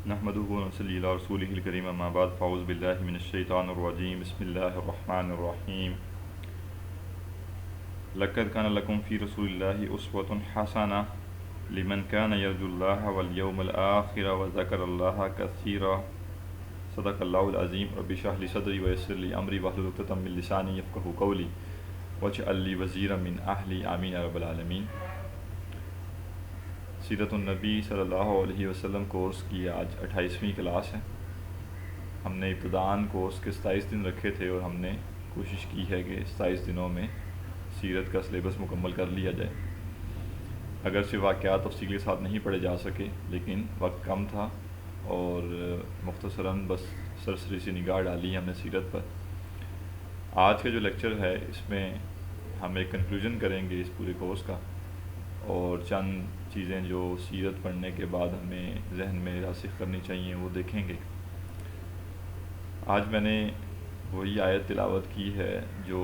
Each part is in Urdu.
نحمدہ و نصلی علی رسولہ الکریم اما بعد فاعوذ باللہ من الشیطان الرجیم بسم اللہ الرحمن الرحیم لقد کان لکم فی رسول اللہ اسوۃ حسنہ لمن کان یرجو اللہ والیوم الآخر وذکر اللہ کثیرا صدق اللہ العظیم رب اشرح لی صدری ویسر لی امری واحلل عقدۃ من لسانی یفقہوا قولی واجعل لی وزیرا من اہلی آمین یا رب العالمین۔ سیرت النبی صلی اللہ علیہ وسلم کورس کی آج 28ویں کلاس ہے۔ ہم نے ابتداً کورس کے 27 دن رکھے تھے اور ہم نے کوشش کی ہے کہ 27 دنوں میں سیرت کا سلیبس مکمل کر لیا جائے۔ اگرچہ واقعات تفصیل کے ساتھ نہیں پڑھے جا سکے لیکن وقت کم تھا اور مختصراً بس سرسری سی نگاہ ڈالی ہم نے سیرت پر۔ آج کا جو لیکچر ہے اس میں ہم ایک کنکلوژن کریں گے اس پورے کورس کا اور چند چیزیں جو سیرت پڑھنے کے بعد ہمیں ذہن میں راسخ کرنی چاہیے وہ دیکھیں گے۔ آج میں نے وہی آیت تلاوت کی ہے جو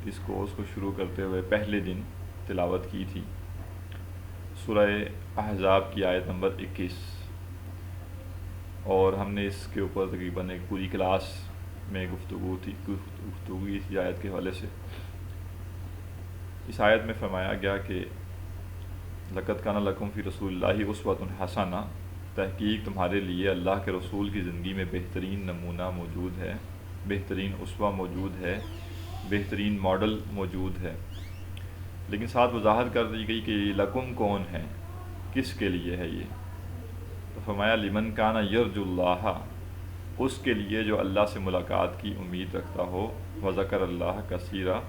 اس کورس کو شروع کرتے ہوئے پہلے دن تلاوت کی تھی، سورہ احزاب کی آیت نمبر 21، اور ہم نے اس کے اوپر تقریباً ایک پوری کلاس میں گفتگو تھی آیت کے حوالے سے۔ اس آیت میں فرمایا گیا کہ لقد کان لکم فی رسول اللہ اسوۃ حسنہ، تحقیق تمہارے لیے اللہ کے رسول کی زندگی میں بہترین نمونہ موجود ہے، بہترین اسوہ موجود ہے، بہترین ماڈل موجود ہے۔ لیکن ساتھ وضاحت کر دی گئی کہ یہ لکم کون ہے، کس کے لیے ہے یہ؟ تو فرمایا لمن کان یرجو اللہ، اس کے لیے جو اللہ سے ملاقات کی امید رکھتا ہو، وذکر اللہ کثیرا،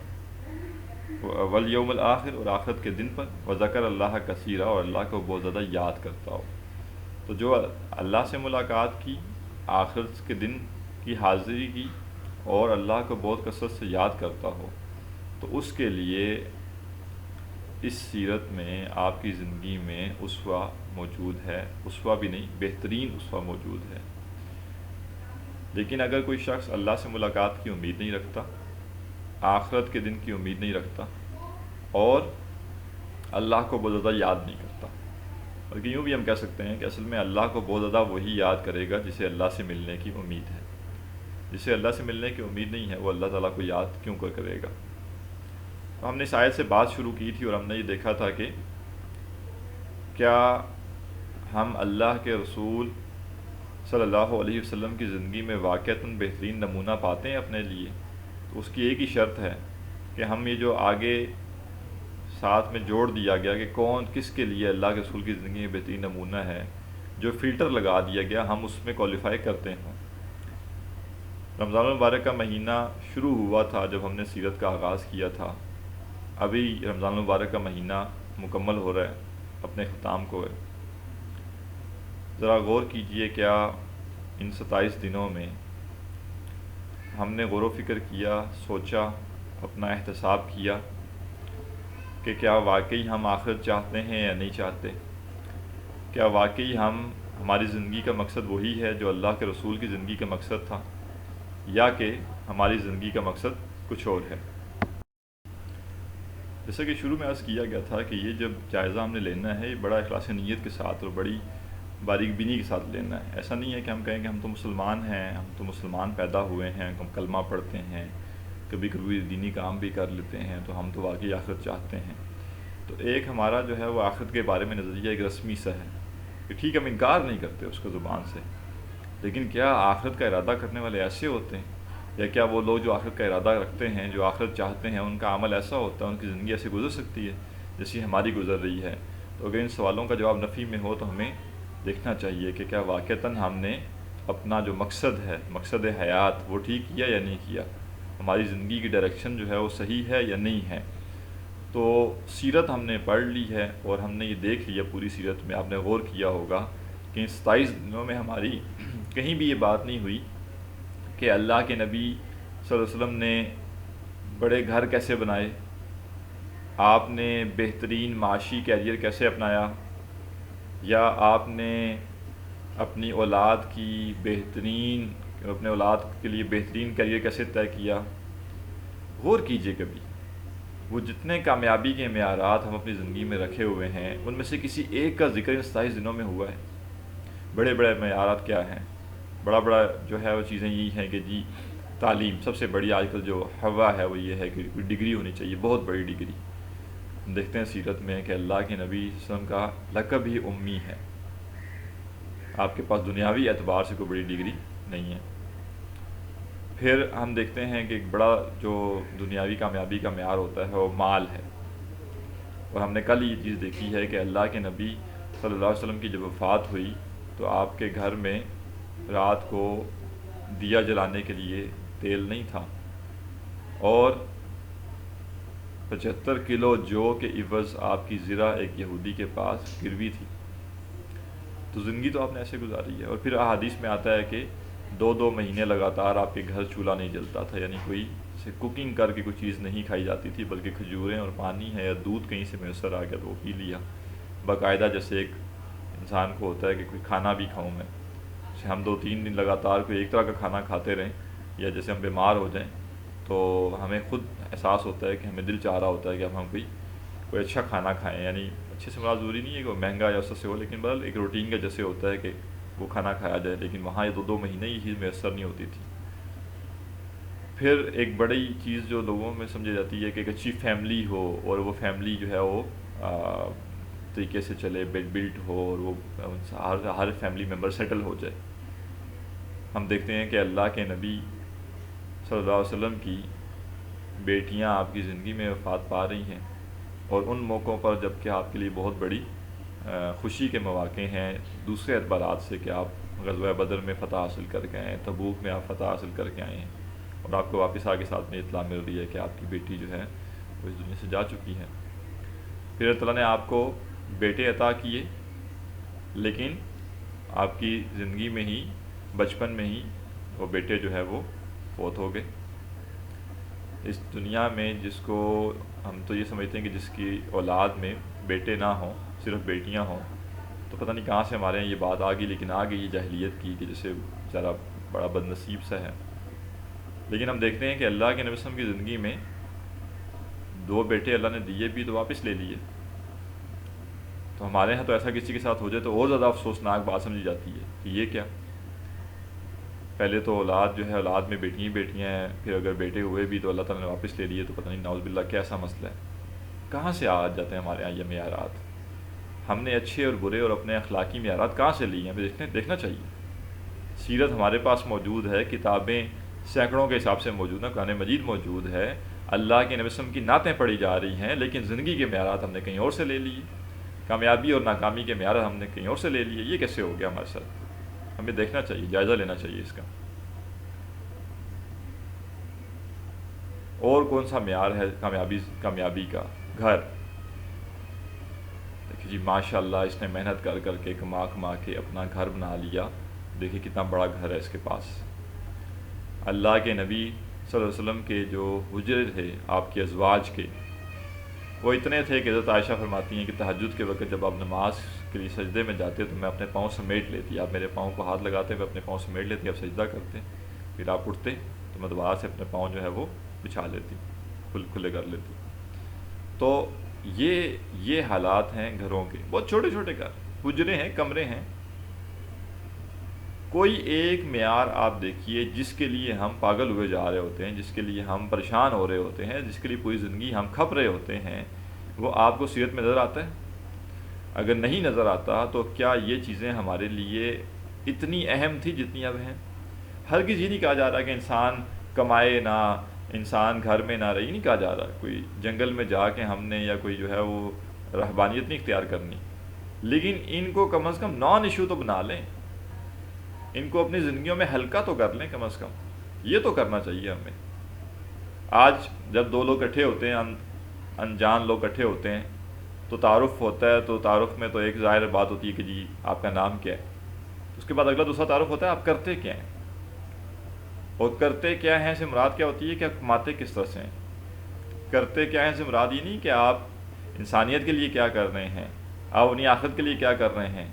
والیوم الآخر، اور آخرت کے دن پر، وذکر اللہ کثیرا، اور اللہ کو بہت زیادہ یاد کرتا ہو۔ تو جو اللہ سے ملاقات کی، آخرت کے دن کی حاضری کی اور اللہ کو بہت کثرت سے یاد کرتا ہو، تو اس کے لیے اس سیرت میں آپ کی زندگی میں اسوہ موجود ہے، اسوہ بھی نہیں بہترین اسوہ موجود ہے۔ لیکن اگر کوئی شخص اللہ سے ملاقات کی امید نہیں رکھتا، آخرت کے دن کی امید نہیں رکھتا اور اللہ کو بہت زیادہ یاد نہیں کرتا، بلکہ یوں بھی ہم کہہ سکتے ہیں کہ اصل میں اللہ کو بہت زیادہ وہی یاد کرے گا جسے اللہ سے ملنے کی امید ہے۔ جسے اللہ سے ملنے کی امید نہیں ہے وہ اللہ تعالیٰ کو یاد کیوں کرے گا؟ تو ہم نے اس آیت سے بات شروع کی تھی اور ہم نے یہ دیکھا تھا کہ کیا ہم اللہ کے رسول صلی اللہ علیہ وسلم کی زندگی میں واقعتاً بہترین نمونہ پاتے ہیں اپنے لیے؟ تو اس کی ایک ہی شرط ہے کہ ہم یہ جو آگے ساتھ میں جوڑ دیا گیا کہ کون کس کے لیے اللہ کے رسول کی زندگی میں بہترین نمونہ ہے، جو فلٹر لگا دیا گیا، ہم اس میں کوالیفائی کرتے ہیں۔ رمضان المبارک کا مہینہ شروع ہوا تھا جب ہم نے سیرت کا آغاز کیا تھا، ابھی رمضان المبارک کا مہینہ مکمل ہو رہا ہے، اپنے اختتام کو ہے۔ ذرا غور کیجئے، کیا ان 27 دنوں میں ہم نے غور و فکر کیا، سوچا، اپنا احتساب کیا کہ کیا واقعی ہم آخرت چاہتے ہیں یا نہیں چاہتے؟ کیا واقعی ہماری زندگی کا مقصد وہی ہے جو اللہ کے رسول کی زندگی کا مقصد تھا، یا کہ ہماری زندگی کا مقصد کچھ اور ہے؟ جیسا کہ شروع میں عرض کیا گیا تھا کہ یہ جب جائزہ ہم نے لینا ہے، یہ بڑا اخلاص نیت کے ساتھ اور بڑی باریک بینی کے ساتھ لینا ہے۔ ایسا نہیں ہے کہ ہم کہیں کہ ہم تو مسلمان ہیں، ہم تو مسلمان پیدا ہوئے ہیں، ہم کلمہ پڑھتے ہیں، کبھی کبھی دینی کام بھی کر لیتے ہیں، تو ہم تو واقعی آخرت چاہتے ہیں۔ تو ایک ہمارا جو ہے وہ آخرت کے بارے میں نظریہ ایک رسمی سا ہے کہ ٹھیک ہم انکار نہیں کرتے اس کو زبان سے، لیکن کیا آخرت کا ارادہ کرنے والے ایسے ہوتے ہیں، یا کیا وہ لوگ جو آخرت کا ارادہ رکھتے ہیں، جو آخرت چاہتے ہیں، ان کا عمل ایسا ہوتا ہے، ان کی زندگی ایسے گزر سکتی ہے جیسی ہماری گزر رہی ہے؟ تو اگر ان سوالوں کا جواب نفی میں ہو تو ہمیں دیکھنا چاہیے کہ کیا واقعتاً ہم نے اپنا جو مقصد ہے، مقصد حیات، وہ ٹھیک کیا یا نہیں کیا؟ ہماری زندگی کی ڈائریکشن جو ہے وہ صحیح ہے یا نہیں ہے؟ تو سیرت ہم نے پڑھ لی ہے اور ہم نے یہ دیکھ لیا، پوری سیرت میں آپ نے غور کیا ہوگا کہ ان 27 دنوں میں ہماری کہیں بھی یہ بات نہیں ہوئی کہ اللہ کے نبی صلی اللہ علیہ وسلم نے بڑے گھر کیسے بنائے، آپ نے بہترین معاشی کیریئر کیسے اپنایا، یا آپ نے اپنی اولاد کے لیے بہترین کیریئر کیسے طے کیا؟ غور کیجئے کبھی، وہ جتنے کامیابی کے معیارات ہم اپنی زندگی میں رکھے ہوئے ہیں ان میں سے کسی ایک کا ذکر ان 27 دنوں میں ہوا ہے؟ بڑے بڑے معیارات کیا ہیں؟ بڑا جو ہے وہ چیزیں یہی ہیں کہ جی تعلیم سب سے بڑی آج کل جو ہوا ہے وہ یہ ہے کہ کوئی ڈگری ہونی چاہیے، بہت بڑی ڈگری۔ ہم دیکھتے ہیں سیرت میں کہ اللہ کے نبی صلی اللہ علیہ وسلم کا لقب ہی امی ہے، آپ کے پاس دنیاوی اعتبار سے کوئی بڑی ڈگری نہیں ہے۔ پھر ہم دیکھتے ہیں کہ ایک بڑا جو دنیاوی کامیابی کا معیار ہوتا ہے وہ مال ہے، اور ہم نے کل یہ چیز دیکھی ہے کہ اللہ کے نبی صلی اللہ علیہ وسلم کی جب وفات ہوئی تو آپ کے گھر میں رات کو دیا جلانے کے لیے تیل نہیں تھا، اور 75 کلو جو کے عوض آپ کی زرہ ایک یہودی کے پاس گروی تھی۔ تو زندگی تو آپ نے ایسے گزاری ہے۔ اور پھر احادیث میں آتا ہے کہ 2 مہینے لگاتار آپ کے گھر چولہا نہیں جلتا تھا، یعنی کوئی سے کوکنگ کر کے کوئی چیز نہیں کھائی جاتی تھی، بلکہ کھجوریں اور پانی ہے یا دودھ کہیں سے میسر آ گیا تو وہ پی لیا باقاعدہ، جیسے ایک انسان کو ہوتا ہے کہ کوئی کھانا بھی کھاؤں میں، جیسے ہم 2-3 دن لگاتار کوئی ایک طرح کا کھانا کھاتے رہیں، یا جیسے ہم بیمار ہو جائیں تو ہمیں خود احساس ہوتا ہے کہ ہمیں دل چاہ رہا ہوتا ہے کہ اب ہم کوئی اچھا کھانا کھائیں، یعنی اچھے سے مراد ضروری نہیں ہے کہ وہ مہنگا یا سستے ہو، لیکن بہرحال ایک روٹین کا جیسے ہوتا ہے کہ وہ کھانا کھایا جائے، لیکن وہاں یہ 2 مہینے یہ چیز میسر نہیں ہوتی تھی۔ پھر ایک بڑی چیز جو لوگوں میں سمجھی جاتی ہے کہ ایک اچھی فیملی ہو، اور وہ فیملی جو ہے وہ طریقے سے چلے، بلٹ ہو، اور وہ ہر فیملی ممبر سیٹل ہو جائے۔ ہم دیکھتے ہیں کہ اللہ کے نبی صلی اللہ علیہ وسلم کی بیٹیاں آپ کی زندگی میں وفات پا رہی ہیں، اور ان موقعوں پر جب کہ آپ کے لیے بہت بڑی خوشی کے مواقع ہیں دوسرے اعتبارات سے، کہ آپ غزوہ بدر میں فتح حاصل کر کے آئے ہیں، تبوک میں آپ فتح حاصل کر کے آئے ہیں، اور آپ کو واپس آ کے ساتھ میں اطلاع مل رہی ہے کہ آپ کی بیٹی جو ہے وہ اس دنیا سے جا چکی ہے۔ پھر اللہ تعالیٰ نے آپ کو بیٹے عطا کیے، لیکن آپ کی زندگی میں ہی بچپن میں ہی وہ بیٹے جو ہے وہ فوت ہو گئے۔ اس دنیا میں جس کو ہم تو یہ سمجھتے ہیں کہ جس کی اولاد میں بیٹے نہ ہوں، صرف بیٹیاں ہوں، تو پتہ نہیں کہاں سے ہمارے یہاں یہ بات آ گئی، لیکن آ گئی یہ جاہلیت کی کہ جیسے بیچارہ بڑا بد نصیب سا ہے۔ لیکن ہم دیکھتے ہیں کہ اللہ کے نبی صلی اللہ علیہ وسلم کی زندگی میں 2 بیٹے اللہ نے دیے بھی تو واپس لے لیے۔ تو ہمارے ہاں تو ایسا کسی کے ساتھ ہو جائے تو اور زیادہ افسوسناک بات سمجھی جاتی ہے کہ یہ کیا، پہلے تو اولاد جو ہے اولاد میں بیٹیاں ہی بیٹیاں ہیں، پھر اگر بیٹے ہوئے بھی تو اللہ تعالیٰ نے واپس لے لیے، تو پتہ نہیں نعوذ باللہ کیسا مسئلہ ہے، کہاں سے آ جاتے ہیں ہمارے یہاں یہ معیارات؟ ہم نے اچھے اور برے اور اپنے اخلاقی معیارات کہاں سے لی ہیں؟ دیکھنا چاہیے۔ سیرت ہمارے پاس موجود ہے، کتابیں سینکڑوں کے حساب سے موجود ہیں، قرآن مجید موجود ہے، اللہ کے نبی صلی اللہ علیہ وسلم کی نعتیں پڑھی جا رہی ہیں، لیکن زندگی کے معیارات ہم نے کہیں اور سے لے لیے، کامیابی اور ناکامی کے معیارات ہم نے کہیں اور سے لے لیے۔ یہ کیسے ہو گیا ہمارے ساتھ؟ ہمیں دیکھنا چاہیے، جائزہ لینا چاہیے اس کا۔ اور کون سا معیار ہے کامیابی کا؟ گھر۔ دیکھیے جی ماشاء اللہ اس نے محنت کر کر کے کما کے اپنا گھر بنا لیا، دیکھیے کتنا بڑا گھر ہے اس کے پاس۔ اللہ کے نبی صلی اللہ علیہ وسلم کے جو حجرے تھے آپ کے ازواج کے، وہ اتنے تھے کہ حضرت عائشہ فرماتی ہیں کہ تہجد کے وقت جب آپ نماز کے لیے سجدے میں جاتے تو میں اپنے پاؤں سمیٹ لیتی، آپ میرے پاؤں کو ہاتھ لگاتے ہوئے اپنے پاؤں سمیٹ لیتی، آپ سجدہ کرتے، پھر آپ اٹھتے تو میں دوبارہ سے اپنے پاؤں جو ہے وہ بچھا لیتی، کھلے کر لیتی۔ تو یہ حالات ہیں گھروں کے، بہت چھوٹے چھوٹے گھر، حجرے ہیں، کمرے ہیں۔ کوئی ایک معیار آپ دیکھیے جس کے لیے ہم پاگل ہوئے جا رہے ہوتے ہیں، جس کے لیے ہم پریشان ہو رہے ہوتے ہیں، جس کے لیے پوری زندگی ہم کھپ رہے ہوتے ہیں، وہ آپ کو سیرت میں نظر آتا ہے؟ اگر نہیں نظر آتا تو کیا یہ چیزیں ہمارے لیے اتنی اہم تھی جتنی اب ہیں؟ ہرگز یہ نہیں کہا جا رہا کہ انسان کمائے نہ، انسان گھر میں نہ رہی، نہیں کہا جا رہا کوئی جنگل میں جا کے ہم نے یا کوئی جو ہے وہ رہبانیت نہیں اختیار کرنی، لیکن ان کو کم از کم نان ایشو تو بنا لیں، ان کو اپنی زندگیوں میں ہلکا تو کر لیں، کم از کم یہ تو کرنا چاہیے ہمیں۔ آج جب 2 لوگ اکٹھے ہوتے ہیں، انجان لوگ اکٹھے ہوتے ہیں تو تعارف ہوتا ہے، تو تعارف میں تو ایک ظاہر بات ہوتی ہے کہ جی آپ کا نام کیا ہے، اس کے بعد اگلا دوسرا تعارف ہوتا ہے آپ کرتے کیا ہیں، اور کرتے کیا ہیں سے مراد کیا ہوتی ہے کہ آپ کماتے کس طرح سے ہیں۔ کرتے کیا ہیں سے مراد یہ نہیں کہ آپ انسانیت کے لیے کیا کر رہے ہیں، آپ اپنی آخرت کے لیے کیا کر رہے ہیں،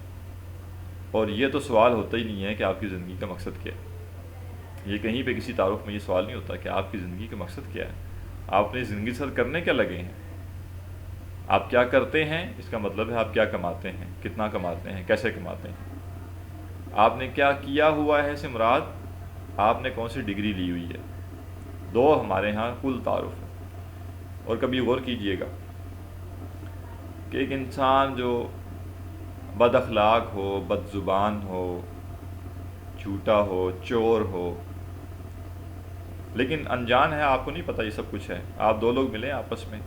اور یہ تو سوال ہوتا ہی نہیں ہے کہ آپ کی زندگی کا مقصد کیا ہے۔ یہ کہیں پہ کسی تعارف میں یہ سوال نہیں ہوتا کہ آپ کی زندگی کا مقصد کیا ہے، آپ اپنی زندگی سے کرنے کیا لگے ہیں، آپ کیا کرتے ہیں، اس کا مطلب ہے آپ کیا کماتے ہیں، کتنا کماتے ہیں، کیسے کماتے ہیں۔ آپ نے کیا کیا ہوا ہے سے مراد آپ نے کون سی ڈگری لی ہوئی ہے، دو ہمارے ہاں کل تعارف ہے۔ اور کبھی غور کیجئے گا کہ ایک انسان جو بد اخلاق ہو، بد زبان ہو، جھوٹا ہو، چور ہو، لیکن انجان ہے، آپ کو نہیں پتہ یہ سب کچھ ہے، آپ دو لوگ ملیں آپس میں،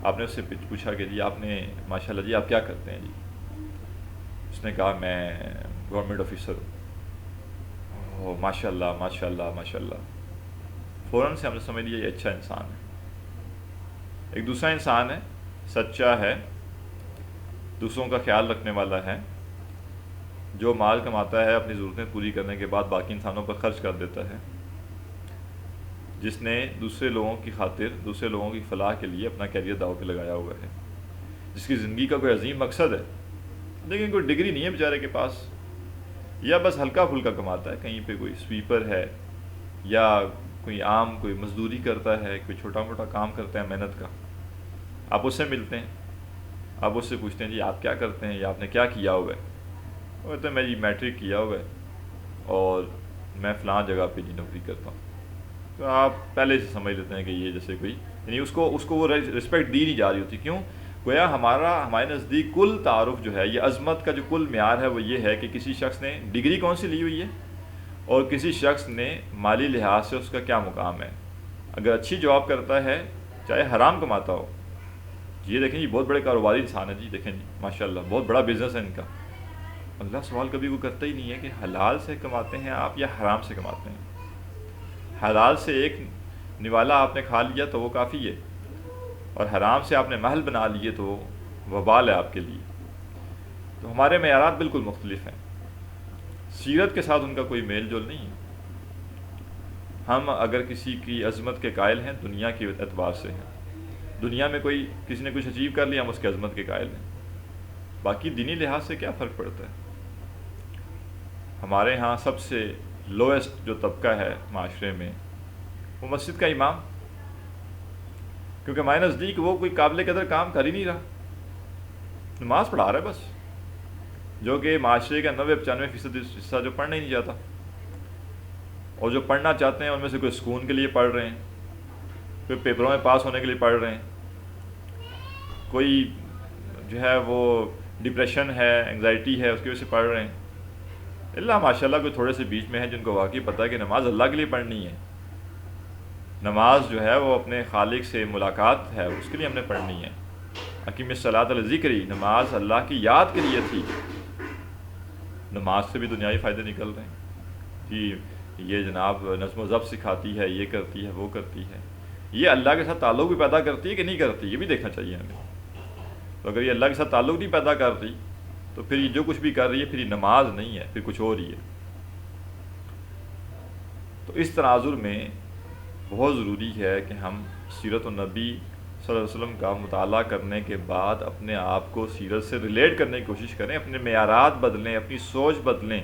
آپ نے اس سے پوچھا کہ جی آپ نے ماشاء اللہ جی آپ کیا کرتے ہیں جی، اس نے کہا میں گورنمنٹ آفیسر ہوں۔ اوہ ماشاء اللہ ماشاء اللہ ماشاء اللہ، فوراً سے ہم نے سمجھ لیا یہ اچھا انسان ہے۔ ایک دوسرا انسان ہے، سچا ہے، دوسروں کا خیال رکھنے والا ہے، جو مال کماتا ہے اپنی ضرورتیں پوری کرنے کے بعد باقی انسانوں پر خرچ کر دیتا ہے، جس نے دوسرے لوگوں کی خاطر، دوسرے لوگوں کی فلاح کے لیے اپنا کیریئر داؤ پہ لگایا ہوا ہے، جس کی زندگی کا کوئی عظیم مقصد ہے لیکن کوئی ڈگری نہیں ہے بیچارے کے پاس، یا بس ہلکا پھلکا کماتا ہے، کہیں پہ کوئی سویپر ہے یا کوئی عام کوئی مزدوری کرتا ہے، کوئی چھوٹا موٹا کام کرتا ہے محنت کا۔ آپ اس سے ملتے ہیں، آپ اس سے پوچھتے ہیں جی آپ کیا کرتے ہیں یا آپ نے کیا کیا ہوا ہے، وہ کہتے ہیں میں جی میٹرک کیا ہوا ہے اور میں فلاں جگہ پہ جی نوکری کرتا ہوں۔ تو آپ پہلے سے سمجھ لیتے ہیں کہ یہ جیسے کوئی یعنی اس کو وہ رسپیکٹ دی نہیں جا رہی ہوتی، کیوں؟ گویا ہمارے نزدیک کل تعارف جو ہے، یہ عظمت کا جو کل معیار ہے وہ یہ ہے کہ کسی شخص نے ڈگری کون سی لی ہوئی ہے اور کسی شخص نے مالی لحاظ سے اس کا کیا مقام ہے۔ اگر اچھی جاب کرتا ہے چاہے حرام کماتا ہو، یہ دیکھیں جی بہت بڑے کاروباری انسان ہے جی، دیکھیں جی ماشاءاللہ بہت بڑا بزنس ہے ان کا، اللہ سوال کبھی وہ کرتا ہی نہیں ہے کہ حلال سے کماتے ہیں آپ یا حرام سے کماتے ہیں۔ حلال سے ایک نوالا آپ نے کھا لیا تو وہ کافی ہے، اور حرام سے آپ نے محل بنا لیے تو وبال ہے آپ کے لیے۔ تو ہمارے معیارات بالکل مختلف ہیں، سیرت کے ساتھ ان کا کوئی میل جول نہیں ہے۔ ہم اگر کسی کی عظمت کے قائل ہیں دنیا کے اعتبار سے ہیں، دنیا میں کوئی کسی نے کچھ اچیو کر لیا ہم اس کے عظمت کے قائل ہیں، باقی دینی لحاظ سے کیا فرق پڑتا ہے۔ ہمارے ہاں سب سے لویسٹ جو طبقہ ہے معاشرے میں وہ مسجد کا امام، کیونکہ ہمارے نزدیک وہ کوئی قابل قدر کام کر ہی نہیں رہا، نماز پڑھا رہا ہے بس، جو کہ معاشرے کا 90-95% حصہ جو پڑھنا ہی نہیں چاہتا، اور جو پڑھنا چاہتے ہیں ان میں سے کوئی سکون کے لیے پڑھ رہے ہیں، کوئی پیپروں میں پاس ہونے کے لیے پڑھ رہے ہیں، کوئی جو ہے وہ ڈپریشن ہے، انگزائٹی ہے اس کی وجہ سے پڑھ رہے ہیں، اللہ ماشاءاللہ کوئی تھوڑے سے بیچ میں ہے جن کو واقعی پتہ ہے کہ نماز اللہ کے لیے پڑھنی ہے، نماز جو ہے وہ اپنے خالق سے ملاقات ہے، اس کے لیے ہم نے پڑھنی ہے۔ اقیم الصلاۃ لذکری، نماز اللہ کی یاد کے لیے تھی، نماز سے بھی دنیاوی فائدے نکل رہے ہیں کہ یہ جناب نظم و ضبط سکھاتی ہے، یہ کرتی ہے، وہ کرتی ہے، یہ اللہ کے ساتھ تعلق بھی پیدا کرتی ہے کہ نہیں کرتی، یہ بھی دیکھنا چاہیے ہمیں۔ تو اگر یہ اللہ کے ساتھ تعلق نہیں پیدا کر رہی تو پھر یہ جو کچھ بھی کر رہی ہے پھر یہ نماز نہیں ہے، پھر کچھ اور ہی ہے۔ تو اس تناظر میں بہت ضروری ہے کہ ہم سیرت النبی صلی اللہ علیہ وسلم کا مطالعہ کرنے کے بعد اپنے آپ کو سیرت سے ریلیٹ کرنے کی کوشش کریں، اپنے معیارات بدلیں، اپنی سوچ بدلیں،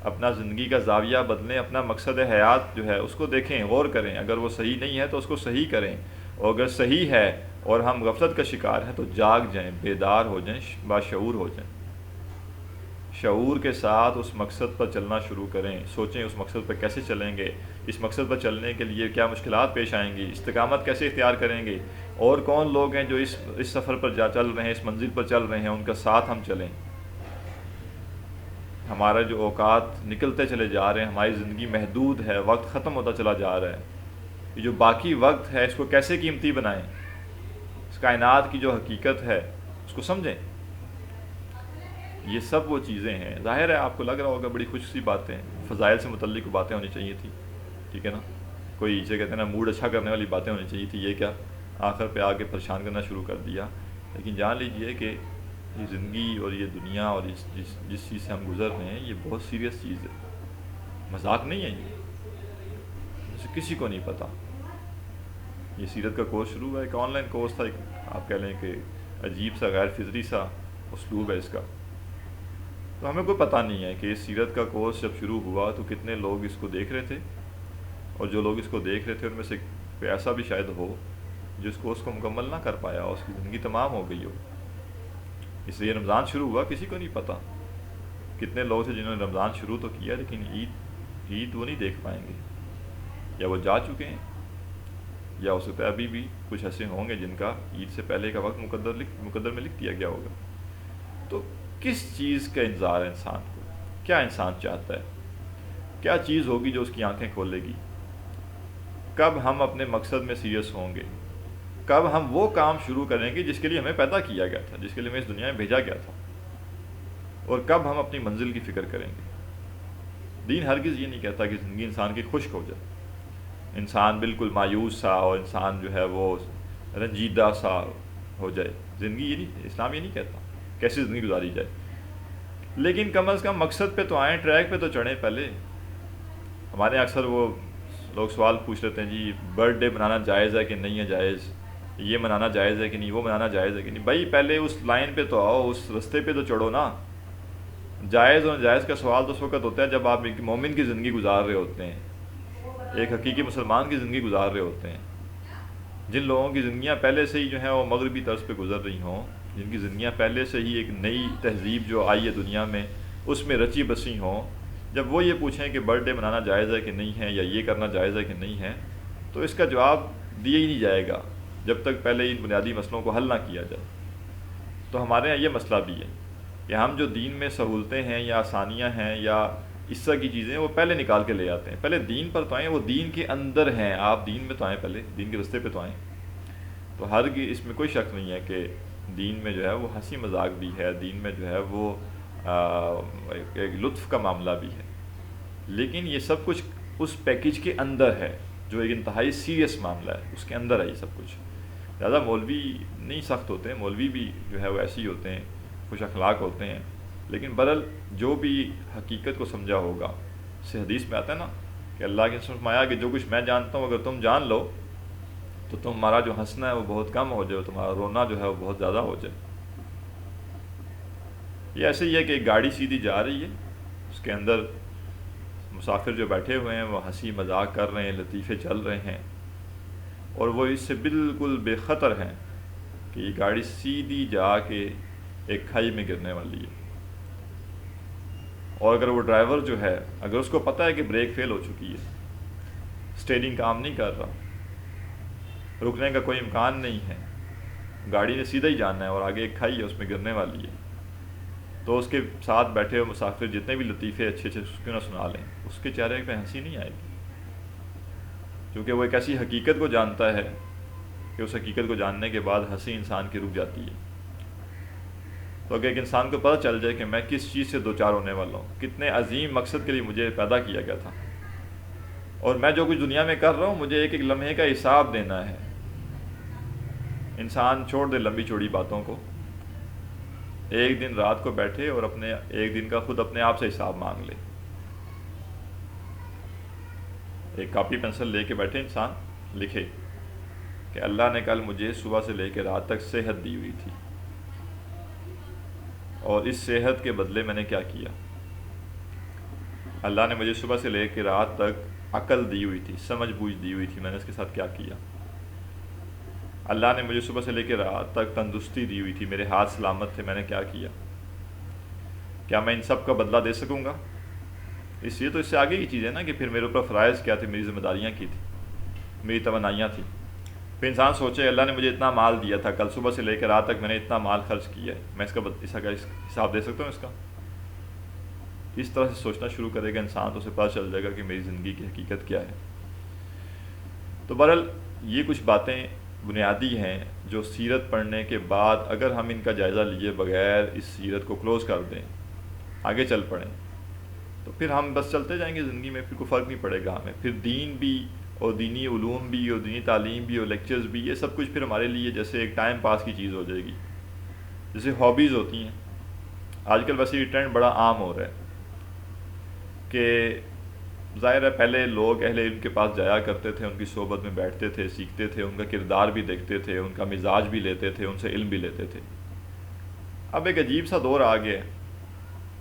اپنا زندگی کا زاویہ بدلیں، اپنا مقصد حیات جو ہے اس کو دیکھیں، غور کریں، اگر وہ صحیح نہیں ہے تو اس کو صحیح کریں، اور اگر صحیح ہے اور ہم غفلت کا شکار ہیں تو جاگ جائیں، بیدار ہو جائیں، باشعور ہو جائیں، شعور کے ساتھ اس مقصد پر چلنا شروع کریں، سوچیں اس مقصد پر کیسے چلیں گے، اس مقصد پر چلنے کے لیے کیا مشکلات پیش آئیں گی، استقامت کیسے اختیار کریں گے، اور کون لوگ ہیں جو اس سفر پر چل رہے ہیں، اس منزل پر چل رہے ہیں، ان کا ساتھ ہم چلیں۔ ہمارا جو اوقات نکلتے چلے جا رہے ہیں، ہماری زندگی محدود ہے، وقت ختم ہوتا چلا جا رہا ہے، یہ جو باقی وقت ہے اس کو کیسے قیمتی بنائیں، اس کائنات کی جو حقیقت ہے اس کو سمجھیں۔ یہ سب وہ چیزیں ہیں، ظاہر ہے آپ کو لگ رہا ہوگا بڑی خوش سی باتیں، فضائل سے متعلق باتیں ہونی چاہیے تھی، ٹھیک ہے نا، کوئی اسے کہتے ہیں نا موڈ اچھا کرنے والی باتیں ہونی چاہیے تھی، یہ کیا آخر پہ آ کے پریشان کرنا شروع کر دیا۔ لیکن جان لیجئے کہ یہ زندگی اور یہ دنیا اور جس چیز سے ہم گزر رہے ہیں یہ بہت سیریس چیز ہے، مذاق نہیں ہے، یہ جیسے کسی کو نہیں پتہ۔ یہ سیرت کا کورس شروع ہوا، ایک آن لائن کورس تھا، آپ کہہ لیں کہ عجیب سا غیر فطری سا اسلوب ہے اس کا، تو ہمیں کوئی پتہ نہیں ہے کہ اس سیرت کا کورس جب شروع ہوا تو کتنے لوگ اس کو دیکھ رہے تھے، اور جو لوگ اس کو دیکھ رہے تھے ان میں سے کوئی ایسا بھی شاید ہو جو اس کورس کو مکمل نہ کر پایا، اس کی زندگی تمام ہو گئی ہو۔ اس لیے رمضان شروع ہوا کسی کو نہیں پتہ، کتنے لوگ تھے جنہوں نے رمضان شروع تو کیا لیکن عید وہ نہیں دیکھ پائیں گے، یا وہ جا چکے ہیں، یا ہو سکتا ہے ابھی بھی کچھ ایسے ہوں گے جن کا عید سے پہلے کا وقت مقدر میں لکھ دیا گیا ہوگا۔ تو کس چیز کا انتظار ہے انسان کو؟ کیا انسان چاہتا ہے؟ کیا چیز ہوگی جو اس کی آنکھیں کھولے گی؟ کب ہم اپنے مقصد میں سیریس ہوں گے؟ کب ہم وہ کام شروع کریں گے جس کے لیے ہمیں پیدا کیا گیا تھا، جس کے لیے ہمیں اس دنیا میں بھیجا گیا تھا؟ اور کب ہم اپنی منزل کی فکر کریں گے؟ دین ہرگز یہ نہیں کہتا کہ زندگی انسان کی خشک ہو جائے، انسان بالکل مایوس سا اور انسان جو ہے وہ رنجیدہ سا ہو جائے۔ زندگی یہ نہیں، اسلام یہ نہیں کہتا کیسی زندگی گزاری جائے، لیکن کم از کم مقصد پہ تو آئیں، ٹریک پہ تو چڑھیں پہلے۔ ہمارے اکثر وہ لوگ سوال پوچھ لیتے ہیں جی برتھ ڈے منانا جائز ہے کہ نہیں ہے جائز، یہ منانا جائز ہے کہ نہیں، وہ منانا جائز ہے کہ نہیں۔ بھائی پہلے اس لائن پہ تو آؤ، اس رستے پہ تو چڑھو نا۔ جائز اور ناجائز کا سوال تو اس وقت ہوتا ہے جب آپ ایک مومن کی زندگی گزار رہے ہوتے ہیں، ایک حقیقی مسلمان کی زندگی گزار رہے ہوتے ہیں۔ جن لوگوں کی زندگیاں پہلے سے ہی جو ہیں وہ مغربی طرز پہ گزر رہی ہوں، جن کی زندگیاں پہلے سے ہی ایک نئی تہذیب جو آئی ہے دنیا میں اس میں رچی بسی ہوں، جب وہ یہ پوچھیں کہ برتھ ڈے منانا جائز ہے کہ نہیں ہے، یا یہ کرنا جائز ہے کہ نہیں ہے، تو اس کا جواب دیا ہی نہیں جائے گا جب تک پہلے ان بنیادی مسئلوں کو حل نہ کیا جائے۔ تو ہمارے یہاں یہ مسئلہ بھی ہے کہ ہم جو دین میں سہولتیں ہیں یا آسانیاں ہیں یا اس طرح کی چیزیں وہ پہلے نکال کے لے آتے ہیں۔ پہلے دین پر تو آئیں، وہ دین کے اندر ہیں، آپ دین میں تو آئیں، پہلے دین کے رستے پہ تو آئیں۔ تو اس میں کوئی شک نہیں ہے کہ دین میں جو ہے وہ ہنسی مذاق بھی ہے، دین میں جو ہے وہ ایک لطف کا معاملہ بھی ہے، لیکن یہ سب کچھ اس پیکیج کے اندر ہے جو ایک انتہائی سیریس معاملہ ہے، اس کے اندر ہے یہ سب کچھ۔ زیادہ مولوی نہیں سخت ہوتے ہیں، مولوی بھی جو ہے وہ ایسے ہی ہوتے ہیں، خوش اخلاق ہوتے ہیں، لیکن برحال جو بھی حقیقت کو سمجھا ہوگا، اس حدیث میں آتا ہے نا کہ اللہ کے رسول نے فرمایا کہ جو کچھ میں جانتا ہوں اگر تم جان لو تو تمہارا جو ہنسنا ہے وہ بہت کم ہو جائے، تمہارا رونا جو ہے وہ بہت زیادہ ہو جائے۔ یہ ایسے ہی ہے کہ ایک گاڑی سیدھی جا رہی ہے، اس کے اندر مسافر جو بیٹھے ہوئے ہیں وہ ہنسی مذاق کر رہے ہیں، لطیفے چل رہے ہیں، اور وہ اس سے بالکل بے خطر ہیں کہ یہ گاڑی سیدھی جا کے ایک کھائی میں گرنے والی ہے۔ اور اگر وہ ڈرائیور جو ہے اگر اس کو پتہ ہے کہ بریک فیل ہو چکی ہے، اسٹیئرنگ کام نہیں کر رہا، رکنے کا کوئی امکان نہیں ہے، گاڑی نے سیدھا ہی جانا ہے اور آگے ایک کھائی ہے اس میں گرنے والی ہے، تو اس کے ساتھ بیٹھے ہوئے مسافر جتنے بھی لطیفے اچھے اچھے کیوں نہ سنا لیں، اس کے چہرے پہ ہنسی نہیں آئے گی، کیونکہ وہ ایک ایسی حقیقت کو جانتا ہے کہ اس حقیقت کو جاننے کے بعد ہنسی انسان کی رک جاتی ہے۔ تو اگر ایک انسان کو پتہ چل جائے کہ میں کس چیز سے دوچار ہونے والا ہوں، کتنے عظیم مقصد کے لیے مجھے پیدا کیا گیا تھا، اور میں جو کچھ دنیا میں کر رہا ہوں مجھے ایک ایک لمحے کا حساب دینا ہے، انسان چھوڑ دے لمبی چوڑی باتوں کو، ایک دن رات کو بیٹھے اور اپنے ایک دن کا خود اپنے آپ سے حساب مانگ لے۔ ایک کاپی پنسل لے کے بیٹھے انسان، لکھے کہ اللہ نے کل مجھے صبح سے لے کے رات تک صحت دی ہوئی تھی، اور اس صحت کے بدلے میں نے کیا کیا۔ اللہ نے مجھے صبح سے لے کے رات تک عقل دی ہوئی تھی، سمجھ بوجھ دی ہوئی تھی، میں نے اس کے ساتھ کیا کیا۔ اللہ نے مجھے صبح سے لے کے رات تک تندرستی دی ہوئی تھی، میرے ہاتھ سلامت تھے، میں نے کیا کیا۔ کیا میں ان سب کا بدلہ دے سکوں گا؟ اس لیے تو اس سے آگے کی چیز ہے نا کہ پھر میرے اوپر فرائض کیا تھے، میری ذمہ داریاں کی تھی، میری توانائیاں تھیں۔ پھر انسان سوچے اللہ نے مجھے اتنا مال دیا تھا، کل صبح سے لے کے رات تک میں نے اتنا مال خرچ کیا ہے، میں اس کا حساب دے سکتا ہوں اس کا؟ اس طرح سے سوچنا شروع کرے گا انسان تو اسے پتہ چل جائے گا کہ میری زندگی کی حقیقت کیا ہے۔ تو بہرحال یہ کچھ باتیں بنیادی ہیں جو سیرت پڑھنے کے بعد اگر ہم ان کا جائزہ لیے بغیر اس سیرت کو کلوز کر دیں، آگے چل پڑیں، تو پھر ہم بس چلتے جائیں گے زندگی میں، پھر کوئی فرق نہیں پڑے گا ہمیں، پھر دین بھی اور دینی علوم بھی اور دینی تعلیم بھی اور لیکچرز بھی، یہ سب کچھ پھر ہمارے لیے جیسے ایک ٹائم پاس کی چیز ہو جائے گی، جیسے ہابیز ہوتی ہیں۔ آج کل ویسے یہ ٹرینڈ بڑا عام ہو رہا ہے کہ ظاہر ہے پہلے لوگ اہل علم کے پاس جایا کرتے تھے، ان کی صحبت میں بیٹھتے تھے، سیکھتے تھے، ان کا کردار بھی دیکھتے تھے، ان کا مزاج بھی لیتے تھے، ان سے علم بھی لیتے تھے۔ اب ایک عجیب سا دور آ گیا ہے،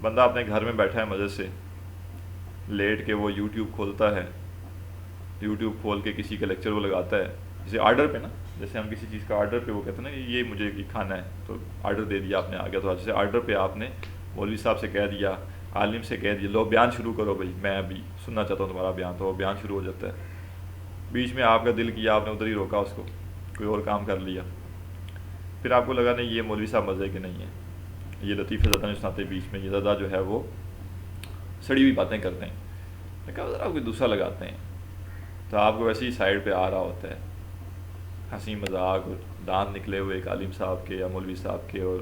بندہ اپنے گھر میں بیٹھا ہے مزے سے، لیٹ کے وہ یوٹیوب کھولتا ہے، یوٹیوب کھول کے کسی کا لیکچر وہ لگاتا ہے، جیسے آرڈر پہ نا، جیسے ہم کسی چیز کا آرڈر پہ وہ کہتے ہیں نا کہ یہ مجھے یہ کھانا ہے، تو آرڈر دے دیا آپ نے، آ گیا، تو جیسے آرڈر پہ آپ نے مولوی صاحب سے کہہ دیا عالم سے کہہ دیا لو بیان شروع کرو بھائی، میں ابھی سننا چاہتا ہوں تمہارا بیان، تو وہ بیان شروع ہو جاتا ہے، بیچ میں آپ کا دل کیا آپ نے ادھر ہی روکا اس کو، کوئی اور کام کر لیا، پھر آپ کو لگا نہیں یہ مولوی صاحب مزے کے نہیں ہیں، یہ لطیفے زیادہ نہیں سناتے بیچ میں، یہ زیادہ جو ہے وہ سڑی ہوئی باتیں کرتے ہیں، میں کہا ذرا کوئی دوسرا لگاتے ہیں، تو آپ کو ویسے ہی سائڈ پہ آ رہا ہوتا ہے ہنسی مذاق اور دانت نکلے ہوئے ایک عالم صاحب کے یا مولوی صاحب کے، اور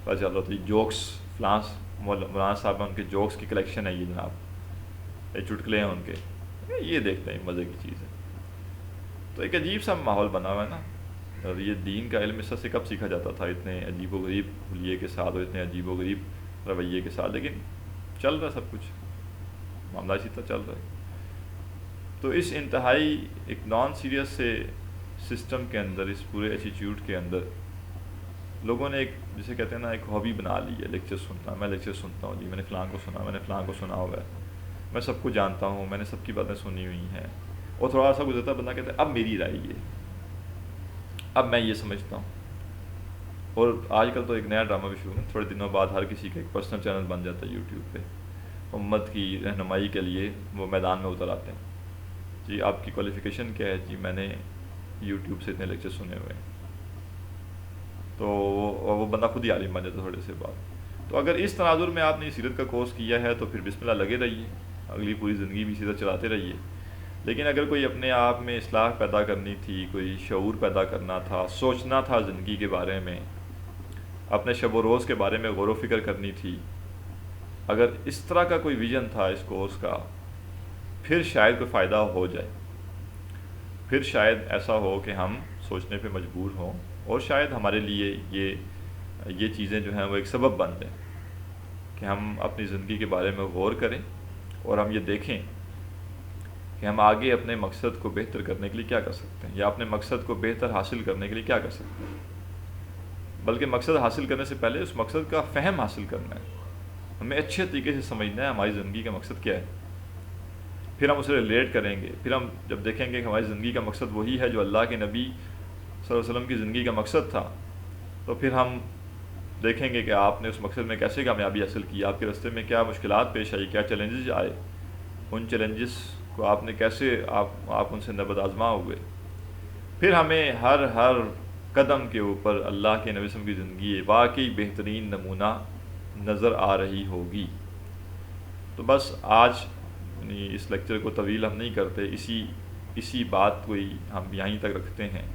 پتہ چل رہا تھا جوکس فلاں مولانا صاحب ان کے جوکس کی کلیکشن ہے یہ جناب، یہ چٹکلے ہیں ان کے، یہ دیکھتے ہیں مزے کی چیز ہے، تو ایک عجیب سا ماحول بنا ہوا ہے نا، اور یہ دین کا علم اس سے کب سیکھا جاتا تھا اتنے عجیب و غریب حلیے کے ساتھ اور اتنے عجیب و غریب رویے کے ساتھ، لیکن چل رہا سب کچھ، معاملہ اسی طرح چل رہا ہے۔ تو اس انتہائی ایک نان سیریس سے سسٹم کے اندر، اس پورے ایٹیٹیوڈ کے اندر لوگوں نے ایک جسے کہتے ہیں نا ایک ہابی بنا لی ہے لیکچر سننا، میں لیکچر سنتا ہوں جی، میں نے فلاں کو سنا، میں نے فلاں کو سنا ہوا ہے، میں سب کو جانتا ہوں، میں نے سب کی باتیں سنی ہوئی ہیں، اور تھوڑا سا گزرتا بندہ کہتا ہے اب میری رائے یہ، اب میں یہ سمجھتا ہوں، اور آج کل تو ایک نیا ڈرامہ بھی شروع ہے، تھوڑے دنوں بعد ہر کسی کا ایک پرسنل چینل بن جاتا ہے یوٹیوب پہ، امت کی رہنمائی کے لیے وہ میدان میں اتر آتے ہیں، جی آپ کی کوالیفیکیشن کیا ہے، جی میں نے یوٹیوب سے اتنے لیکچر سنے ہوئے ہیں، تو وہ بندہ خود ہی عالم بن جاتا ہے تھوڑے سے بعد۔ تو اگر اس تناظر میں آپ نے سیرت کا کورس کیا ہے تو پھر بسم اللہ لگے رہیے، اگلی پوری زندگی بھی سیرت چلاتے رہیے، لیکن اگر کوئی اپنے آپ میں اصلاح پیدا کرنی تھی، کوئی شعور پیدا کرنا تھا، سوچنا تھا زندگی کے بارے میں، اپنے شب و روز کے بارے میں غور و فکر کرنی تھی، اگر اس طرح کا کوئی ویژن تھا اس کورس کا، پھر شاید کوئی فائدہ ہو جائے، پھر شاید ایسا ہو کہ ہم سوچنے پہ مجبور ہوں، اور شاید ہمارے لیے یہ چیزیں جو ہیں وہ ایک سبب بن جائیں کہ ہم اپنی زندگی کے بارے میں غور کریں، اور ہم یہ دیکھیں کہ ہم آگے اپنے مقصد کو بہتر کرنے کے لیے کیا کر سکتے ہیں، یا اپنے مقصد کو بہتر حاصل کرنے کے لیے کیا کر سکتے ہیں، بلکہ مقصد حاصل کرنے سے پہلے اس مقصد کا فہم حاصل کرنا ہے، ہمیں اچھے طریقے سے سمجھنا ہے ہماری زندگی کا مقصد کیا ہے، پھر ہم اسے ریلیٹ کریں گے، پھر ہم جب دیکھیں گے کہ ہماری زندگی کا مقصد وہی ہے جو اللہ کے نبی صلی اللہ علیہ وسلم کی زندگی کا مقصد تھا، تو پھر ہم دیکھیں گے کہ آپ نے اس مقصد میں کیسے کامیابی حاصل کی، آپ کے راستے میں کیا مشکلات پیش آئی، کیا چیلنجز آئے، ان چیلنجز کو آپ نے کیسے آپ ان سے نبرد آزما ہوئے، پھر ہمیں ہر قدم کے اوپر اللہ کے نبی صلی اللہ علیہ وسلم کی زندگی واقعی بہترین نمونہ نظر آ رہی ہوگی۔ تو بس آج اس لیکچر کو طویل ہم نہیں کرتے، اسی بات کو ہی ہم یہیں تک رکھتے ہیں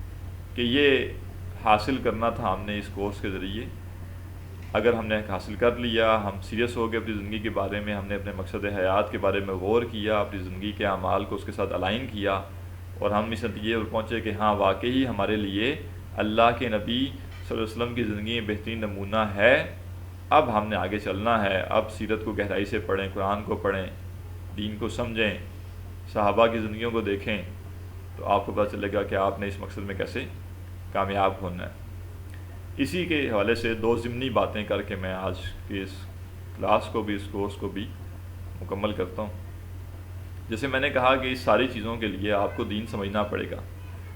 کہ یہ حاصل کرنا تھا ہم نے اس کورس کے ذریعے، اگر ہم نے حاصل کر لیا، ہم سیریس ہو گئے اپنی زندگی کے بارے میں، ہم نے اپنے مقصد حیات کے بارے میں غور کیا، اپنی زندگی کے اعمال کو اس کے ساتھ الائن کیا، اور ہم اس نتیجے پر پہنچے کہ ہاں واقعی ہمارے لیے اللہ کے نبی صلی اللہ علیہ وسلم کی زندگی میں بہترین نمونہ ہے، اب ہم نے آگے چلنا ہے، اب سیرت کو گہرائی سے پڑھیں، قرآن کو پڑھیں، دین کو سمجھیں، صحابہ کی زندگیوں کو دیکھیں، تو آپ کو پتہ چلے گا کہ آپ نے اس مقصد میں کیسے کامیاب ہونا ہے۔ اسی کے حوالے سے دو ضمنی باتیں کر کے میں آج کی اس کلاس کو بھی، اس کورس کو بھی مکمل کرتا ہوں۔ جیسے میں نے کہا کہ اس ساری چیزوں کے لیے آپ کو دین سمجھنا پڑے گا،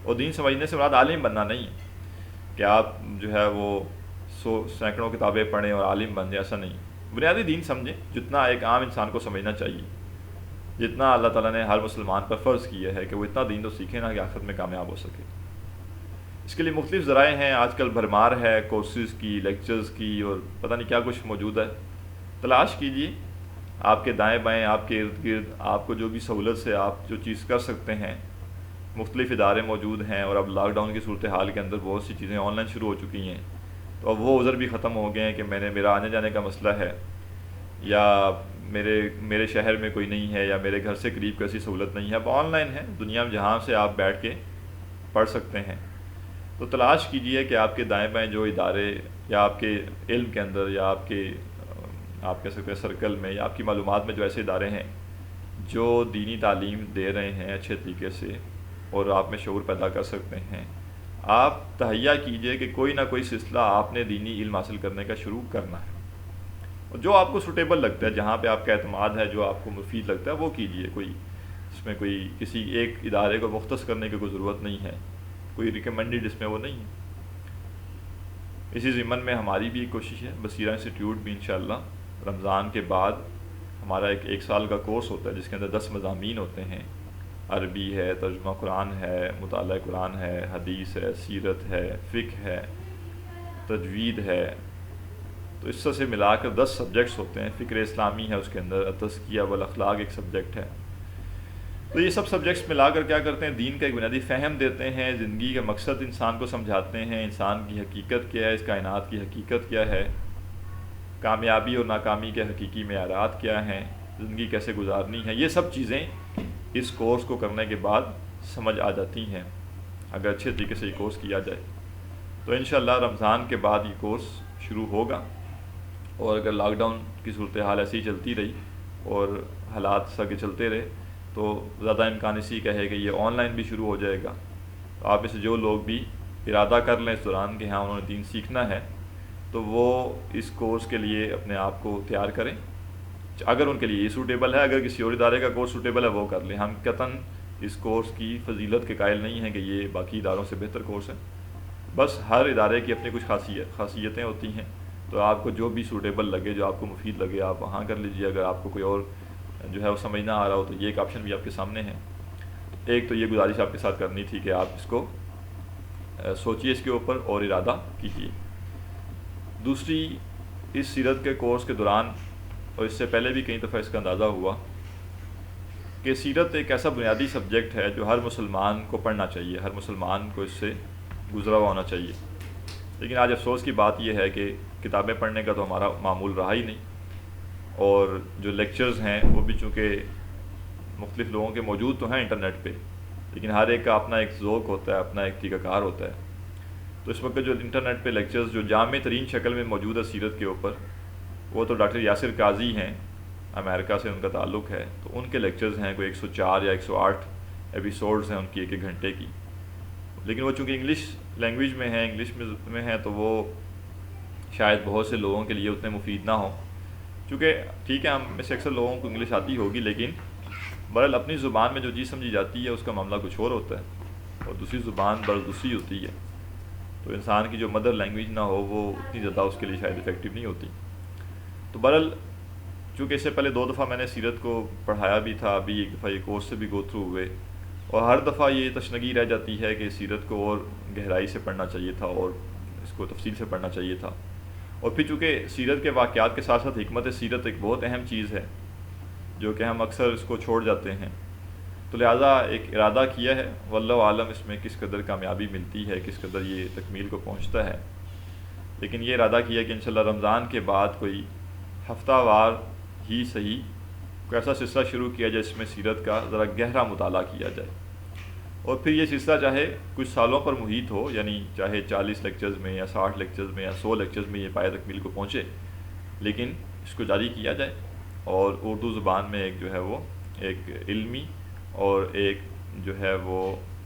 اور دین سمجھنے سے مراد عالم بننا نہیں ہے کہ آپ جو ہے وہ سینکڑوں کتابیں پڑھیں اور عالم بن جائیں، ایسا نہیں، بنیادی دین سمجھیں جتنا ایک عام انسان کو سمجھنا چاہیے، جتنا اللہ تعالیٰ نے ہر مسلمان پر فرض کیا ہے کہ وہ اتنا دین تو سیکھے نا کہ آخرت میں کامیاب ہو سکے۔ اس کے لیے مختلف ذرائع ہیں، آج کل بھرمار ہے کورسز کی، لیکچرز کی، اور پتہ نہیں کیا کچھ موجود ہے، تلاش کیجیے، آپ کے دائیں بائیں، آپ کے ارد گرد آپ کو جو بھی سہولت سے آپ جو چیز کر سکتے ہیں، مختلف ادارے موجود ہیں، اور اب لاک ڈاؤن کی صورتحال کے اندر بہت سی چیزیں آن لائن شروع ہو چکی ہیں، تو اب وہ عذر بھی ختم ہو گئے ہیں کہ میرا آنے جانے کا مسئلہ ہے، یا میرے شہر میں کوئی نہیں ہے، یا میرے گھر سے قریب کوئی ایسی سہولت نہیں ہے، اب آن لائن ہے، دنیا میں جہاں سے آپ بیٹھ کے پڑھ سکتے ہیں۔ تو تلاش کیجئے کہ آپ کے دائیں بائیں جو ادارے، یا آپ کے علم کے اندر، یا آپ کہہ سکتے ہیں سرکل میں، یا آپ کی معلومات میں جو ایسے ادارے ہیں جو دینی تعلیم دے رہے ہیں اچھے طریقے سے، اور آپ میں شعور پیدا کر سکتے ہیں، آپ تہیہ کیجئے کہ کوئی نہ کوئی سلسلہ آپ نے دینی علم حاصل کرنے کا شروع کرنا ہے، اور جو آپ کو سوٹیبل لگتا ہے، جہاں پہ آپ کا اعتماد ہے، جو آپ کو مفید لگتا ہے وہ کیجئے، اس میں کوئی کسی ایک ادارے کو مختص کرنے کی کوئی ضرورت نہیں ہے، کوئی ریکمینڈڈ اس میں وہ نہیں ہے۔ اسی ضمن میں ہماری بھی ایک کوشش ہے، بصیرہ انسٹیٹیوٹ بھی انشاءاللہ رمضان کے بعد ہمارا ایک سال کا کورس ہوتا ہے جس کے اندر 10 مضامین ہوتے ہیں، عربی ہے، ترجمہ قرآن ہے، مطالعہ قرآن ہے، حدیث ہے، سیرت ہے، فقہ ہے، تجوید ہے. تو اس سے ملا کر 10 سبجیکٹس ہوتے ہیں. فکر اسلامی ہے اس کے اندر، تزکیہ والاخلاق ایک سبجیکٹ ہے. تو یہ سب سبجیکٹس ملا کر کیا کرتے ہیں، دین کا ایک بنیادی فہم دیتے ہیں، زندگی کا مقصد انسان کو سمجھاتے ہیں، انسان کی حقیقت کیا ہے، اس کائنات کی حقیقت کیا ہے، کامیابی اور ناکامی کے حقیقی معیارات کیا ہیں، زندگی کیسے گزارنی ہے. یہ سب چیزیں اس کورس کو کرنے کے بعد سمجھ آ جاتی ہیں اگر اچھے طریقے سے یہ کورس کیا جائے. تو انشاءاللہ رمضان کے بعد یہ کورس شروع ہوگا، اور اگر لاک ڈاؤن کی صورتحال ایسی ہی چلتی رہی اور حالات سگے چلتے رہے تو زیادہ امکان اسی کا ہے کہ یہ آن لائن بھی شروع ہو جائے گا. تو آپ میں سے جو لوگ بھی ارادہ کر لیں اس دوران کہ ہاں انہوں نے دین سیکھنا ہے تو وہ اس کورس کے لیے اپنے آپ کو تیار کریں، اگر ان کے لیے یہ سوٹیبل ہے. اگر کسی اور ادارے کا کورس سوٹیبل ہے وہ کر لیں. ہم قطعاً اس کورس کی فضیلت کے قائل نہیں ہیں کہ یہ باقی اداروں سے بہتر کورس ہے، بس ہر ادارے کی اپنی کچھ خاصیتیں ہوتی ہیں. تو آپ کو جو بھی سوٹیبل لگے، جو آپ کو مفید لگے، آپ وہاں کر لیجیے. اگر آپ کو کوئی اور جو ہے وہ سمجھ نہ آ رہا ہو تو یہ ایک آپشن بھی آپ کے سامنے ہے. ایک تو یہ گزارش آپ کے ساتھ کرنی تھی کہ آپ اس کو سوچیے اس کے اوپر اور ارادہ کیجیے. دوسری، اس سیرت کے کورس کے دوران اور اس سے پہلے بھی کئی دفعہ اس کا اندازہ ہوا کہ سیرت ایک ایسا بنیادی سبجیکٹ ہے جو ہر مسلمان کو پڑھنا چاہیے، ہر مسلمان کو اس سے گزرا ہوا ہونا چاہیے. لیکن آج افسوس کی بات یہ ہے کہ کتابیں پڑھنے کا تو ہمارا معمول رہا ہی نہیں، اور جو لیکچرز ہیں وہ بھی چونکہ مختلف لوگوں کے موجود تو ہیں انٹرنیٹ پہ، لیکن ہر ایک کا اپنا ایک ذوق ہوتا ہے، اپنا ایک طریقہ کار ہوتا ہے. تو اس وقت جو انٹرنیٹ پہ لیکچرز جو جامع ترین شکل میں موجود ہے سیرت کے اوپر، وہ تو ڈاکٹر یاسر قاضی ہیں، امریکہ سے ان کا تعلق ہے. تو ان کے لیکچرز ہیں کوئی 104 یا 108 ایپیسوڈز ہیں ان کی، ایک گھنٹے کی. لیکن وہ چونکہ انگلش لینگویج میں ہیں، انگلش میں ہیں، تو وہ شاید بہت سے لوگوں کے لیے اتنے مفید نہ ہوں. چونکہ ٹھیک ہے ہم میں سے اکثر لوگوں کو انگلش آتی ہوگی، لیکن بہرحال اپنی زبان میں جو چیز سمجھی جاتی ہے اس کا معاملہ کچھ اور ہوتا ہے، اور دوسری زبان دوسری ہوتی ہے. تو انسان کی جو مدر لینگویج نہ ہو وہ اتنی زیادہ اس کے لیے شاید افیکٹو نہیں ہوتی. تو بہرحال چونکہ اس سے پہلے 2 دفعہ میں نے سیرت کو پڑھایا بھی تھا، ابھی ایک دفعہ یہ کورس سے بھی گو تھرو ہوئے، اور ہر دفعہ یہ تشنگی رہ جاتی ہے کہ سیرت کو اور گہرائی سے پڑھنا چاہیے تھا اور اس کو تفصیل سے پڑھنا چاہیے تھا. اور پھر چونکہ سیرت کے واقعات کے ساتھ ساتھ حکمت سیرت ایک بہت اہم چیز ہے جو کہ ہم اکثر اس کو چھوڑ جاتے ہیں. تو لہٰذا ایک ارادہ کیا ہے، واللہ عالم اس میں کس قدر کامیابی ملتی ہے، کس قدر یہ تکمیل کو پہنچتا ہے. لیکن یہ ارادہ کیا کہ انشاءاللہ رمضان کے بعد کوئی ہفتہ وار ہی صحیح کوئی ایسا سلسلہ شروع کیا جائے جس میں سیرت کا ذرا گہرا مطالعہ کیا جائے، اور پھر یہ سلسلہ چاہے کچھ سالوں پر محیط ہو، یعنی چاہے 40 لیکچرز میں یا 60 لیکچرز میں یا 100 لیکچرز میں یہ پایہ تکمیل کو پہنچے، لیکن اس کو جاری کیا جائے. اور اردو زبان میں ایک جو ہے وہ ایک علمی اور ایک جو ہے وہ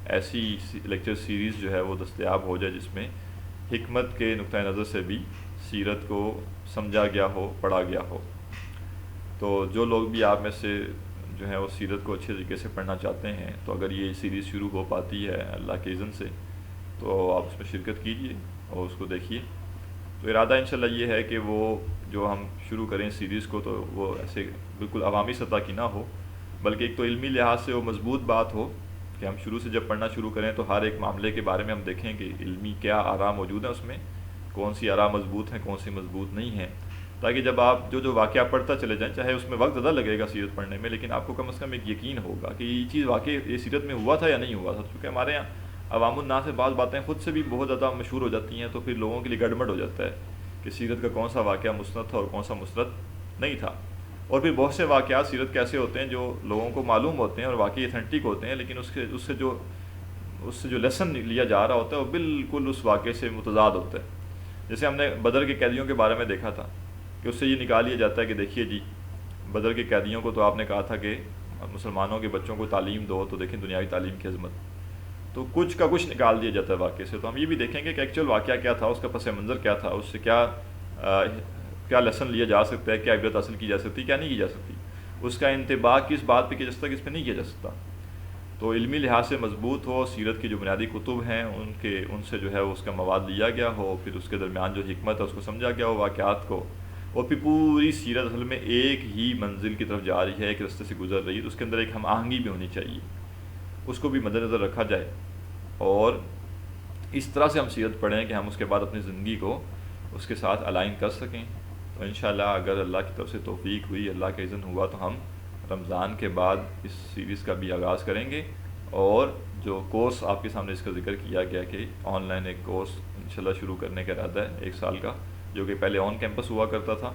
ایسی لیکچر سیریز جو ہے وہ دستیاب ہو جائے جس میں حکمت کے نقطہ نظر سے بھی سیرت کو سمجھا گیا ہو، پڑھا گیا ہو. تو جو لوگ بھی آپ میں سے جو ہے وہ سیرت کو اچھے طریقے سے پڑھنا چاہتے ہیں، تو اگر یہ سیریز شروع ہو پاتی ہے اللہ کے اذن سے تو آپ اس میں شرکت کیجیے اور اس کو دیکھیے. تو ارادہ انشاءاللہ یہ ہے کہ وہ جو ہم شروع کریں سیریز کو تو وہ ایسے بالکل عوامی سطح کی نہ ہو، بلکہ ایک تو علمی لحاظ سے وہ مضبوط بات ہو کہ ہم شروع سے جب پڑھنا شروع کریں تو ہر ایک معاملے کے بارے میں ہم دیکھیں کہ علمی کیا آراء موجود ہیں، اس میں کون سی آراء مضبوط ہیں، کون سی مضبوط نہیں ہیں، تاکہ جب آپ جو واقعہ پڑھتا چلے جائیں، چاہے اس میں وقت زیادہ لگے گا سیرت پڑھنے میں، لیکن آپ کو کم از کم ایک یقین ہوگا کہ یہ چیز واقعی یہ سیرت میں ہوا تھا یا نہیں ہوا تھا. کیونکہ ہمارے یہاں عوام الناس سے بعض باتیں خود سے بھی بہت زیادہ مشہور ہو جاتی ہیں، تو پھر لوگوں کے لیے گڑبڑ ہو جاتا ہے کہ سیرت کا کون سا واقعہ مستند تھا اور کون سا مستند نہیں تھا. اور پھر بہت سے واقعات سیرت کے ایسے ہوتے ہیں جو لوگوں کو معلوم ہوتے ہیں اور واقعی ایتھنٹک ہوتے ہیں، لیکن اس سے جو لیسن لیا جا رہا ہوتا ہے وہ بالکل اس واقعے سے متضاد ہوتا ہے. جیسے ہم نے بدر کے قیدیوں کے بارے میں دیکھا تھا کہ اس سے یہ نکال لیا جاتا ہے کہ دیکھیے جی بدر کے قیدیوں کو تو آپ نے کہا تھا کہ مسلمانوں کے بچوں کو تعلیم دو، تو دیکھیں دنیاوی تعلیم کی عظمت، تو کچھ کا کچھ نکال دیا جاتا ہے واقعے سے. تو ہم یہ بھی دیکھیں گے کہ ایکچوئل واقعہ کیا تھا، اس کا پس منظر کیا تھا، اس سے کیا لیسن لیا جا سکتا ہے، کیا عبرت حاصل کی جا سکتی، کیا نہیں کی جا سکتی، اس کا انطباق کس بات پہ کیا جا سکتا ہے، کس پہ نہیں کیا جا سکتا. تو علمی لحاظ سے مضبوط ہو، سیرت کی جو بنیادی کتب ہیں ان سے جو ہے اس کا مواد لیا گیا ہو، پھر اس کے درمیان جو حکمت ہے اس کو سمجھا گیا ہو، واقعات کو اور پھر پوری سیرت اصل میں ایک ہی منزل کی طرف جا رہی ہے، ایک رستے سے گزر رہی ہے، تو اس کے اندر ایک ہم آہنگی بھی ہونی چاہیے، اس کو بھی مد نظر رکھا جائے، اور اس طرح سے ہم سیرت پڑھیں کہ ہم اس کے بعد اپنی زندگی کو اس کے ساتھ الائن کر سکیں۔ تو انشاءاللہ اگر اللہ کی طرف سے توفیق ہوئی، اللہ کا اذن ہوا، تو ہم رمضان کے بعد اس سیریز کا بھی آغاز کریں گے، اور جو کورس آپ کے سامنے اس کا ذکر کیا گیا کہ آن لائن ایک کورس انشاءاللہ شروع کرنے کا ارادہ ہے 1 سال کا، جو کہ پہلے آن کیمپس ہوا کرتا تھا،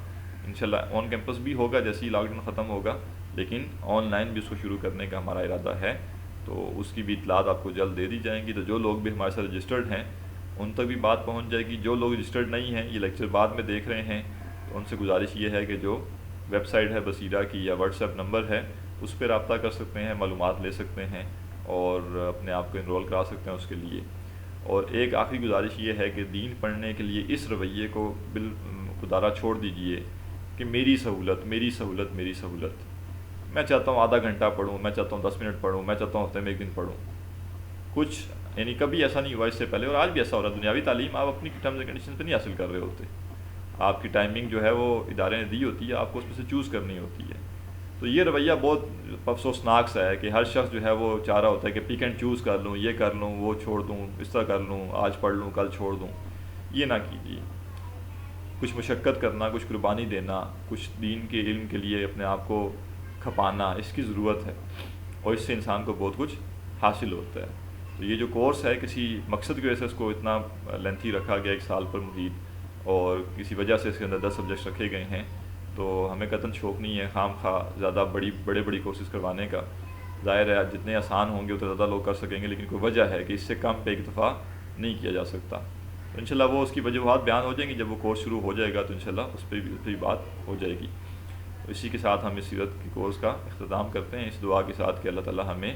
انشاءاللہ آن کیمپس بھی ہوگا جیسے ہی لاک ڈاؤن ختم ہوگا، لیکن آن لائن بھی اس کو شروع کرنے کا ہمارا ارادہ ہے۔ تو اس کی بھی اطلاعات آپ کو جلد دے دی جائیں گی، تو جو لوگ بھی ہمارے ساتھ رجسٹرڈ ہیں ان تک بھی بات پہنچ جائے گی۔ جو لوگ رجسٹرڈ نہیں ہیں، یہ لیکچر بعد میں دیکھ رہے ہیں، تو ان سے گزارش یہ ہے کہ جو ویب سائٹ ہے بصیرہ کی یا واٹس ایپ نمبر ہے، اس پہ رابطہ کر سکتے ہیں، معلومات لے سکتے ہیں اور اپنے آپ کو انرول کرا سکتے ہیں اس کے لیے۔ اور ایک آخری گزارش یہ ہے کہ دین پڑھنے کے لیے اس رویے کو خودارہ چھوڑ دیجئے کہ میری سہولت میری سہولت میری سہولت، میں چاہتا ہوں آدھا گھنٹہ پڑھوں، میں چاہتا ہوں 10 منٹ پڑھوں، میں چاہتا ہوں ہفتے میں 1 دن پڑھوں۔ کچھ یعنی کبھی ایسا نہیں ہوا اس سے پہلے، اور آج بھی ایسا ہو رہا ہے۔ دنیاوی تعلیم آپ اپنی ٹرمز اینڈ کنڈیشنز پہ نہیں حاصل کر رہے ہوتے، آپ کی ٹائمنگ جو ہے وہ ادارے نے دی ہوتی ہے، آپ کو اس میں سے چوز کرنی ہوتی ہے۔ تو یہ رویہ بہت افسوسناک سا ہے کہ ہر شخص جو ہے وہ چاہ رہا ہوتا ہے کہ پک اینڈ چوز کر لوں، یہ کر لوں، وہ چھوڑ دوں، اس طرح کر لوں، آج پڑھ لوں کل چھوڑ دوں۔ یہ نہ کیجیے، کچھ مشقت کرنا، کچھ قربانی دینا، کچھ دین کے علم کے لیے اپنے آپ کو کھپانا، اس کی ضرورت ہے، اور اس سے انسان کو بہت کچھ حاصل ہوتا ہے۔ تو یہ جو کورس ہے کسی مقصد کی وجہ سے اس کو اتنا لینتھی رکھا گیا 1 سال پر محیط، اور کسی وجہ سے اس کے اندر 10 سبجیکٹس رکھے گئے ہیں، تو ہمیں قطعاً شوق نہیں ہے خام خواہ زیادہ بڑی کورسز کروانے کا۔ ظاہر ہے جتنے آسان ہوں گے اتنے زیادہ لوگ کر سکیں گے، لیکن کوئی وجہ ہے کہ اس سے کم پہ اکتفا نہیں کیا جا سکتا۔ تو انشاءاللہ وہ اس کی وجوہات بیان ہو جائیں گی جب وہ کورس شروع ہو جائے گا، تو انشاءاللہ اس پہ بھی بات ہو جائے گی۔ تو اسی کے ساتھ ہم اس سیرت کی کورس کا اختتام کرتے ہیں، اس دعا کے ساتھ کہ اللہ تعالیٰ ہمیں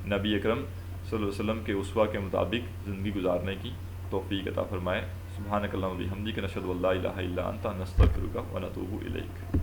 نبی اکرم صلی اللہ علیہ وسلم کے اسوہ کے مطابق زندگی گزارنے کی توفیق عطا فرمائے۔ سبحانک اللہم و بحمدک، نشہد ان لا الہ الا انت، نستغفرک و نتوب الیک۔